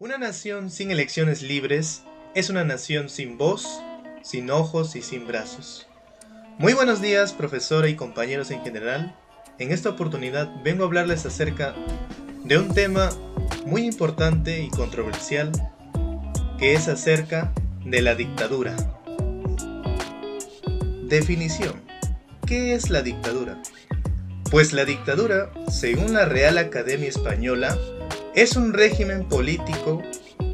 Una nación sin elecciones libres es una nación sin voz, sin ojos y sin brazos. Muy buenos días, profesora y compañeros en general. En esta oportunidad vengo a hablarles acerca de un tema muy importante y controversial, que es acerca de la dictadura. Definición. ¿Qué es la dictadura? Pues la dictadura, según la Real Academia Española, es un régimen político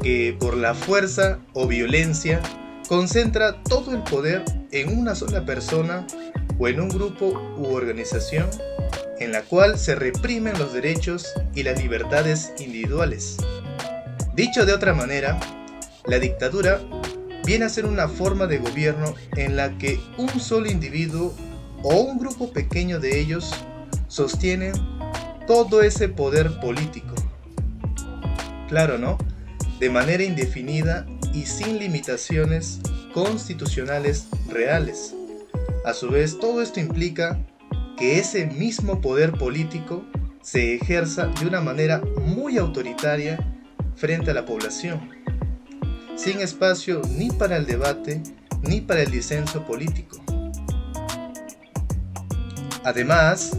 que por la fuerza o violencia concentra todo el poder en una sola persona o en un grupo u organización en la cual se reprimen los derechos y las libertades individuales. Dicho de otra manera, la dictadura viene a ser una forma de gobierno en la que un solo individuo o un grupo pequeño de ellos sostienen todo ese poder político. Claro, ¿no? De manera indefinida y sin limitaciones constitucionales reales. A su vez, todo esto implica que ese mismo poder político se ejerza de una manera muy autoritaria frente a la población, sin espacio ni para el debate ni para el disenso político. Además,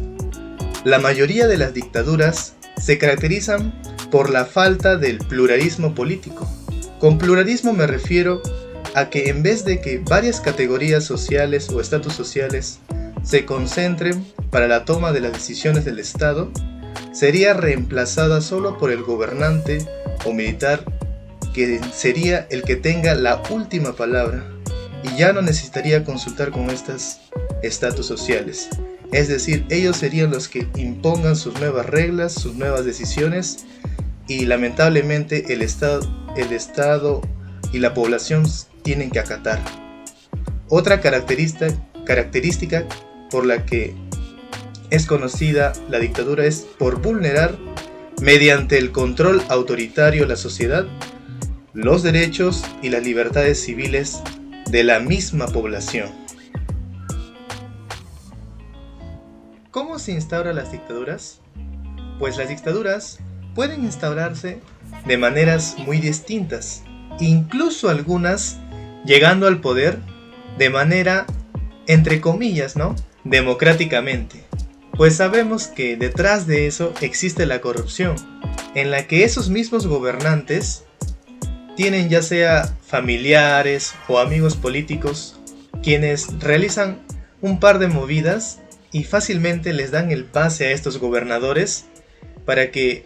la mayoría de las dictaduras se caracterizan por la falta del pluralismo político. Con pluralismo me refiero a que en vez de que varias categorías sociales o estatus sociales se concentren para la toma de las decisiones del Estado, sería reemplazada solo por el gobernante o militar, que sería el que tenga la última palabra y ya no necesitaría consultar con estos estatus sociales. Es decir, ellos serían los que impongan sus nuevas reglas, sus nuevas decisiones, y lamentablemente el Estado y la población tienen que acatar. Otra característica por la que es conocida la dictadura es por vulnerar, mediante el control autoritario de la sociedad, los derechos y las libertades civiles de la misma población. ¿Cómo se instauran las dictaduras? Pues las dictaduras pueden instaurarse de maneras muy distintas, incluso algunas llegando al poder de manera, entre comillas, democráticamente. Pues sabemos que detrás de eso existe la corrupción, en la que esos mismos gobernantes tienen ya sea familiares o amigos políticos quienes realizan un par de movidas y fácilmente les dan el pase a estos gobernadores para que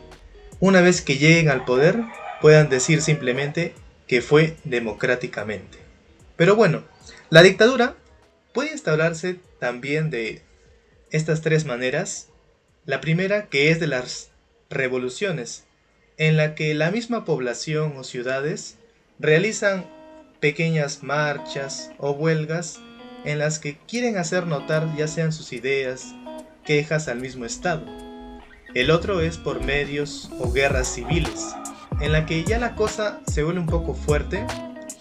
una vez que lleguen al poder puedan decir simplemente que fue democráticamente. Pero bueno, la dictadura puede instaurarse también de estas tres maneras. La primera, que es de las revoluciones, en la que la misma población o ciudades realizan pequeñas marchas o huelgas en las que quieren hacer notar ya sean sus ideas, quejas al mismo Estado. El otro es por medios o guerras civiles, en la que ya la cosa se vuelve un poco fuerte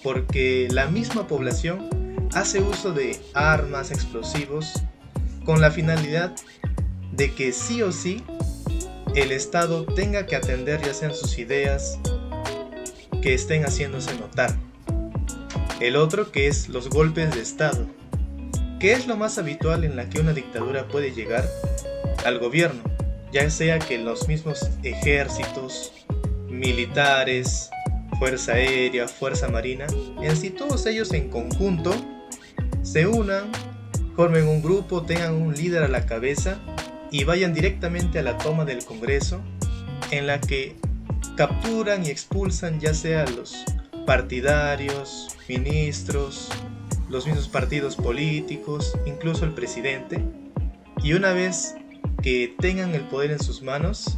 porque la misma población hace uso de armas, explosivos, con la finalidad de que sí o sí el Estado tenga que atender ya sean sus ideas que estén haciéndose notar. El otro, que es los golpes de Estado, que es lo más habitual en la que una dictadura puede llegar al gobierno, ya sea que los mismos ejércitos, militares, fuerza aérea, fuerza marina, en sí todos ellos en conjunto se unan, formen un grupo, tengan un líder a la cabeza y vayan directamente a la toma del Congreso, en la que capturan y expulsan ya sea los partidarios, ministros, los mismos partidos políticos, incluso el presidente, y una vez que tengan el poder en sus manos,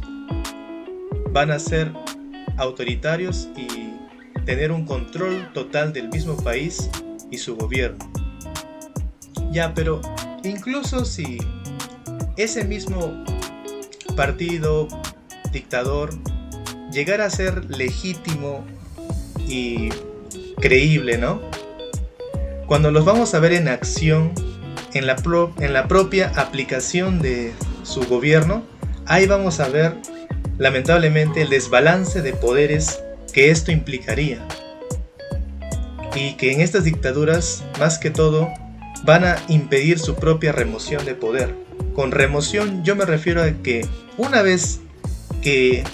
van a ser autoritarios y tener un control total del mismo país y su gobierno. Ya, pero incluso si ese mismo partido dictador llegara a ser legítimo y creíble, cuando los vamos a ver en acción, en la propia aplicación de su gobierno, ahí vamos a ver lamentablemente el desbalance de poderes que esto implicaría. Y que en estas dictaduras, más que todo, van a impedir su propia remoción de poder. Con remoción yo me refiero a que una vez que,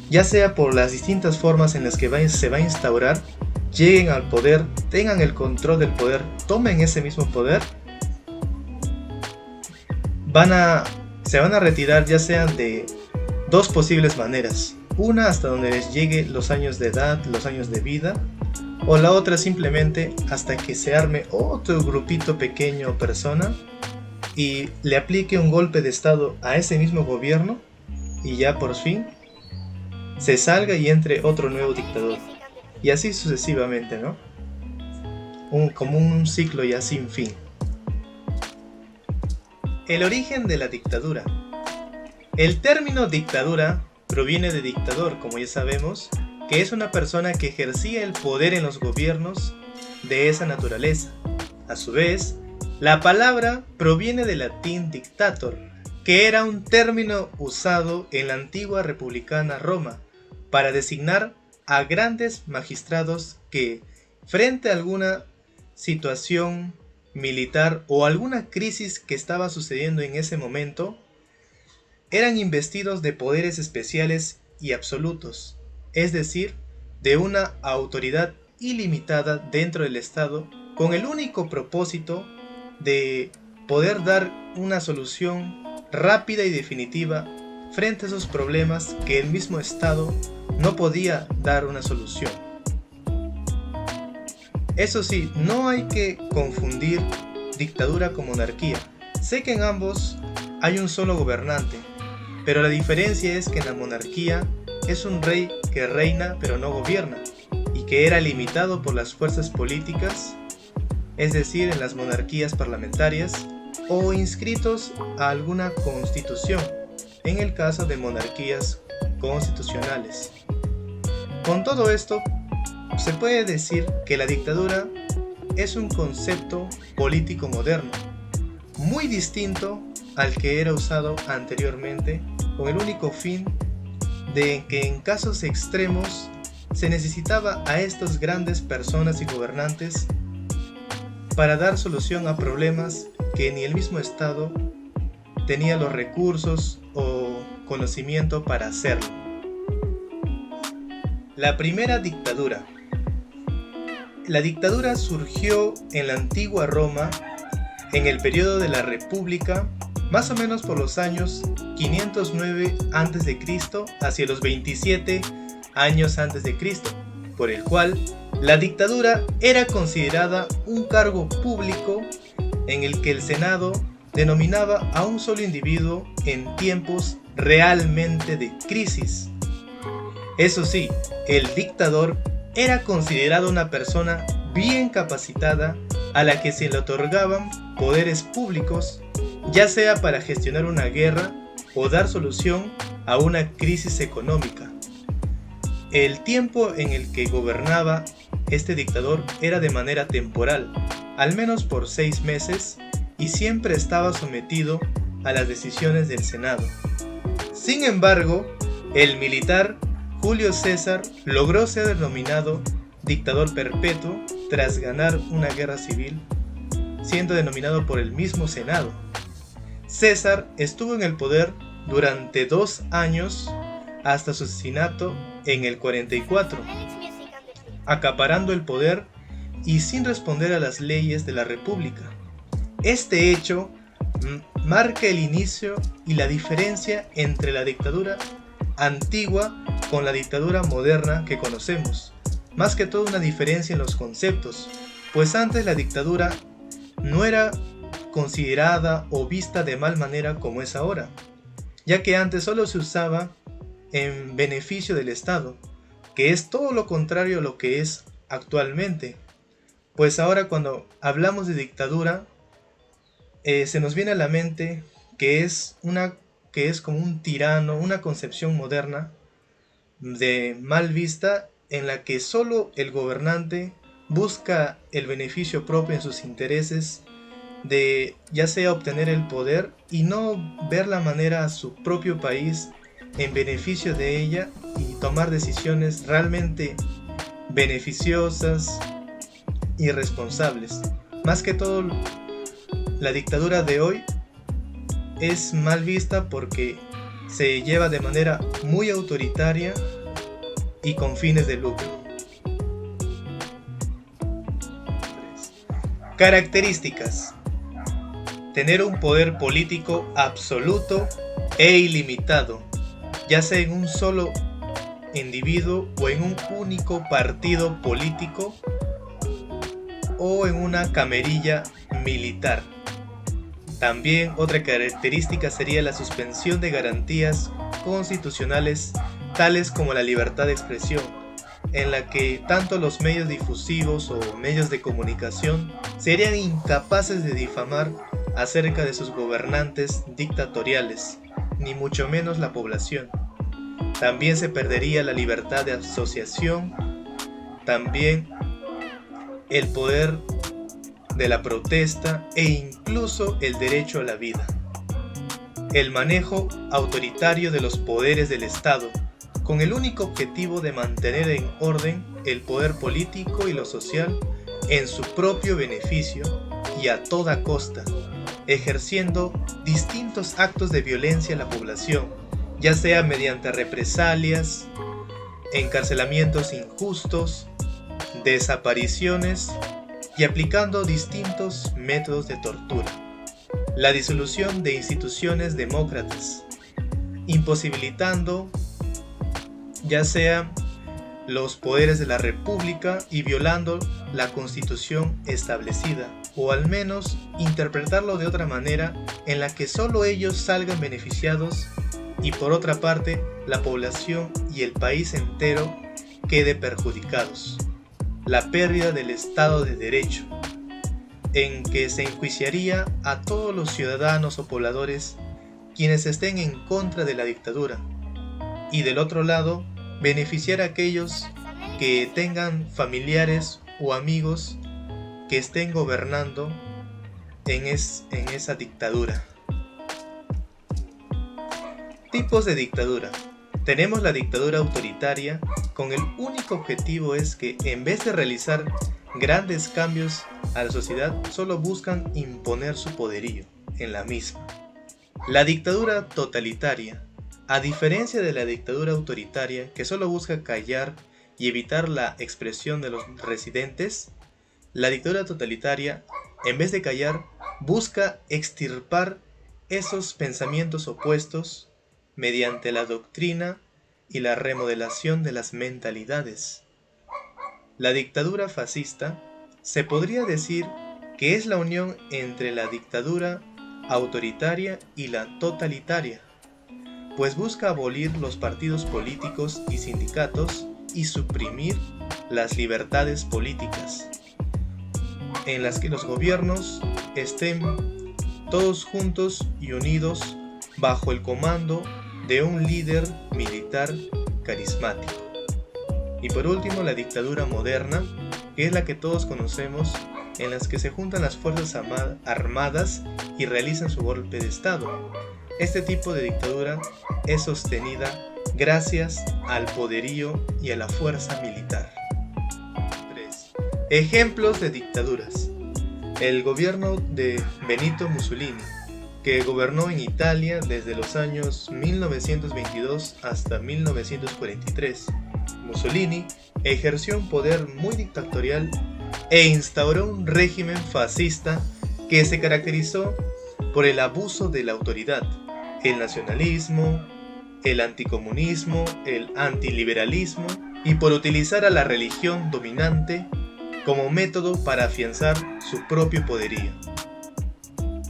ya sea por las distintas formas en las que se va a instaurar, lleguen al poder, tengan el control del poder, tomen ese mismo poder, se van a retirar ya sean de dos posibles maneras. Una hasta donde les llegue los años de edad, los años de vida, o la otra simplemente hasta que se arme otro grupito pequeño o persona y le aplique un golpe de estado a ese mismo gobierno y ya por fin se salga y entre otro nuevo dictador. Y así sucesivamente, ¿no? Como un ciclo ya sin fin. El origen de la dictadura. El término dictadura proviene de dictador, como ya sabemos, que es una persona que ejercía el poder en los gobiernos de esa naturaleza. A su vez, la palabra proviene del latín dictator, que era un término usado en la antigua republicana Roma para designar a grandes magistrados que, frente a alguna situación militar o alguna crisis que estaba sucediendo en ese momento, eran investidos de poderes especiales y absolutos, es decir, de una autoridad ilimitada dentro del Estado, con el único propósito de poder dar una solución rápida y definitiva frente a esos problemas que el mismo Estado no podía dar una solución. Eso sí, no hay que confundir dictadura con monarquía. Sé que en ambos hay un solo gobernante, pero la diferencia es que en la monarquía es un rey que reina pero no gobierna, y que era limitado por las fuerzas políticas, es decir, en las monarquías parlamentarias, o inscritos a alguna constitución, en el caso de monarquías constitucionales. Con todo esto, se puede decir que la dictadura es un concepto político moderno, muy distinto al que era usado anteriormente, con el único fin de que en casos extremos se necesitaba a estas grandes personas y gobernantes para dar solución a problemas que ni el mismo Estado tenía los recursos o conocimiento para hacerlo. La primera dictadura. La dictadura surgió en la antigua Roma en el periodo de la República, más o menos por los años 509 a.C. hacia los 27 años a.C., por el cual la dictadura era considerada un cargo público en el que el Senado denominaba a un solo individuo en tiempos realmente de crisis. Eso sí, el dictador era considerado una persona bien capacitada a la que se le otorgaban poderes públicos, ya sea para gestionar una guerra o dar solución a una crisis económica. El tiempo en el que gobernaba este dictador era de manera temporal, al menos por 6 meses, y siempre estaba sometido a las decisiones del Senado. Sin embargo, el militar Julio César logró ser denominado dictador perpetuo tras ganar una guerra civil, siendo denominado por el mismo Senado. César estuvo en el poder durante 2 años hasta su asesinato en el 44, acaparando el poder y sin responder a las leyes de la República. Este hecho marca el inicio y la diferencia entre la dictadura antigua con la dictadura moderna que conocemos. Más que todo una diferencia en los conceptos, pues antes la dictadura no era considerada o vista de mal manera como es ahora, ya que antes solo se usaba en beneficio del Estado, que es todo lo contrario a lo que es actualmente. Pues ahora cuando hablamos de dictadura, se nos viene a la mente que es como un tirano, una concepción moderna de mal vista en la que solo el gobernante busca el beneficio propio en sus intereses, de ya sea obtener el poder y no ver la manera a su propio país en beneficio de ella y tomar decisiones realmente beneficiosas y responsables. Más que todo, la dictadura de hoy es mal vista porque se lleva de manera muy autoritaria y con fines de lucro. Características: tener un poder político absoluto e ilimitado, ya sea en un solo individuo o en un único partido político o en una camarilla militar. También otra característica sería la suspensión de garantías constitucionales tales como la libertad de expresión, en la que tanto los medios difusivos o medios de comunicación serían incapaces de difamar acerca de sus gobernantes dictatoriales, ni mucho menos la población. También se perdería la libertad de asociación, también el poder de la protesta e incluso el derecho a la vida. El manejo autoritario de los poderes del Estado, con el único objetivo de mantener en orden el poder político y lo social en su propio beneficio y a toda costa, ejerciendo distintos actos de violencia a la población, ya sea mediante represalias, encarcelamientos injustos, desapariciones y aplicando distintos métodos de tortura. La disolución de instituciones demócratas, imposibilitando ya sea los poderes de la República y violando la Constitución establecida, o al menos interpretarlo de otra manera en la que solo ellos salgan beneficiados y por otra parte la población y el país entero quede perjudicados. La pérdida del Estado de Derecho, en que se enjuiciaría a todos los ciudadanos o pobladores quienes estén en contra de la dictadura, y del otro lado, beneficiar a aquellos que tengan familiares o amigos que estén gobernando en esa dictadura. Tipos de dictadura. Tenemos la dictadura autoritaria, con el único objetivo es que en vez de realizar grandes cambios a la sociedad, solo buscan imponer su poderío en la misma. La dictadura totalitaria. A diferencia de la dictadura autoritaria, que solo busca callar y evitar la expresión de los residentes, la dictadura totalitaria, en vez de callar, busca extirpar esos pensamientos opuestos mediante la doctrina y la remodelación de las mentalidades. La dictadura fascista se podría decir que es la unión entre la dictadura autoritaria y la totalitaria, pues busca abolir los partidos políticos y sindicatos y suprimir las libertades políticas, en las que los gobiernos estén todos juntos y unidos bajo el comando de un líder militar carismático. Y por último, la dictadura moderna, que es la que todos conocemos, en las que se juntan las fuerzas armadas y realizan su golpe de Estado. Este tipo de dictadura es sostenida gracias al poderío y a la fuerza militar. 3. Ejemplos de dictaduras. El gobierno de Benito Mussolini, que gobernó en Italia desde los años 1922 hasta 1943. Mussolini ejerció un poder muy dictatorial e instauró un régimen fascista que se caracterizó por el abuso de la autoridad, el nacionalismo, el anticomunismo, el antiliberalismo y por utilizar a la religión dominante como método para afianzar su propio poderío.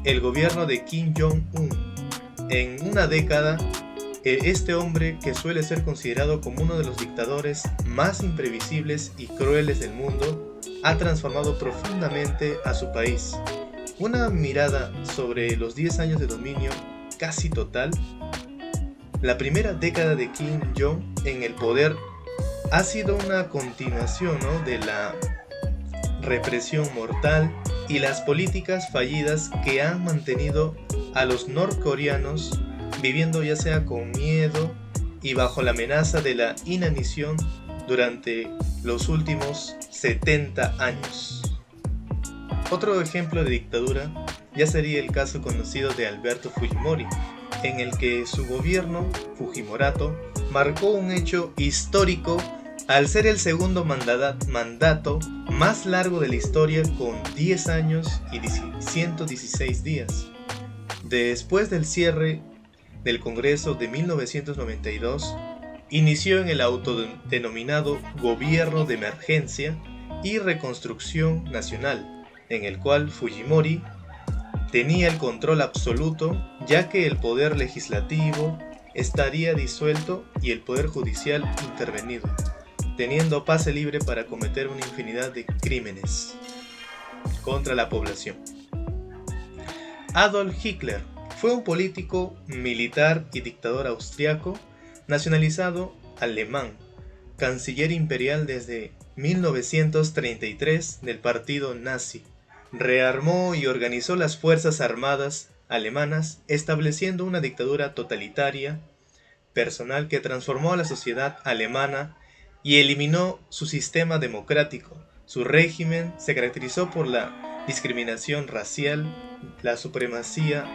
El gobierno de Kim Jong-un. En una década, este hombre, que suele ser considerado como uno de los dictadores más imprevisibles y crueles del mundo, ha transformado profundamente a su país. Una mirada sobre los 10 años de dominio casi total. La primera década de Kim Jong en el poder ha sido una continuación, de la represión mortal y las políticas fallidas que han mantenido a los norcoreanos viviendo ya sea con miedo y bajo la amenaza de la inanición durante los últimos 70 años. Otro ejemplo de dictadura ya sería el caso conocido de Alberto Fujimori, en el que su gobierno, Fujimorato, marcó un hecho histórico al ser el segundo mandato más largo de la historia con 10 años y 116 días. Después del cierre del Congreso de 1992, inició en el autodenominado Gobierno de Emergencia y Reconstrucción Nacional, en el cual Fujimori tenía el control absoluto, ya que el poder legislativo estaría disuelto y el poder judicial intervenido, teniendo pase libre para cometer una infinidad de crímenes contra la población. Adolf Hitler fue un político, militar y dictador austriaco, nacionalizado alemán, canciller imperial desde 1933 del partido nazi. Rearmó y organizó las fuerzas armadas alemanas, estableciendo una dictadura totalitaria, personal que transformó a la sociedad alemana y eliminó su sistema democrático. Su régimen se caracterizó por la discriminación racial, la supremacía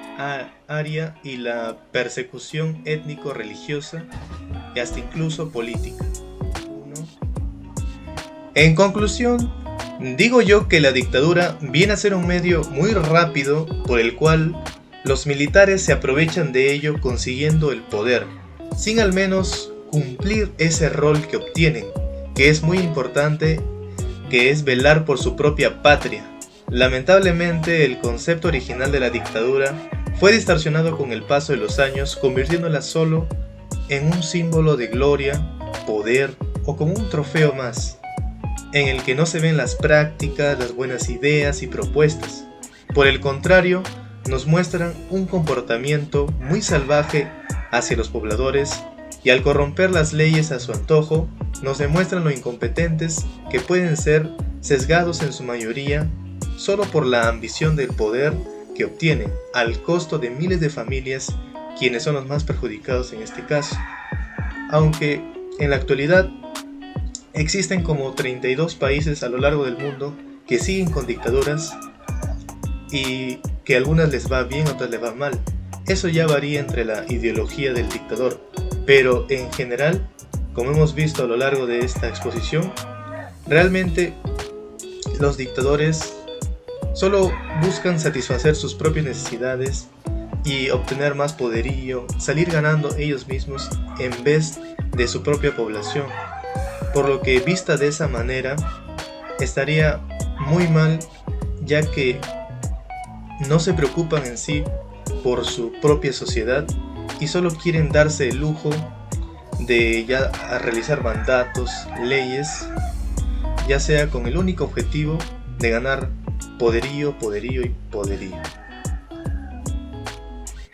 aria y la persecución étnico-religiosa y hasta incluso política. En conclusión, digo yo que la dictadura viene a ser un medio muy rápido por el cual los militares se aprovechan de ello consiguiendo el poder, sin al menos cumplir ese rol que obtienen, que es muy importante, que es velar por su propia patria. Lamentablemente, el concepto original de la dictadura fue distorsionado con el paso de los años, convirtiéndola solo en un símbolo de gloria, poder o como un trofeo más, en el que no se ven las prácticas, las buenas ideas y propuestas. Por el contrario, nos muestran un comportamiento muy salvaje hacia los pobladores y al corromper las leyes a su antojo, nos demuestran lo incompetentes que pueden ser, sesgados en su mayoría solo por la ambición del poder que obtienen, al costo de miles de familias, quienes son los más perjudicados en este caso. Aunque en la actualidad existen como 32 países a lo largo del mundo que siguen con dictaduras y que a algunas les va bien, otras les va mal. Eso ya varía entre la ideología del dictador, pero en general, como hemos visto a lo largo de esta exposición, realmente los dictadores solo buscan satisfacer sus propias necesidades y obtener más poderío, salir ganando ellos mismos en vez de su propia población. Por lo que, vista de esa manera, estaría muy mal, ya que no se preocupan en sí por su propia sociedad y solo quieren darse el lujo de ya a realizar mandatos, leyes, ya sea con el único objetivo de ganar poderío y poderío.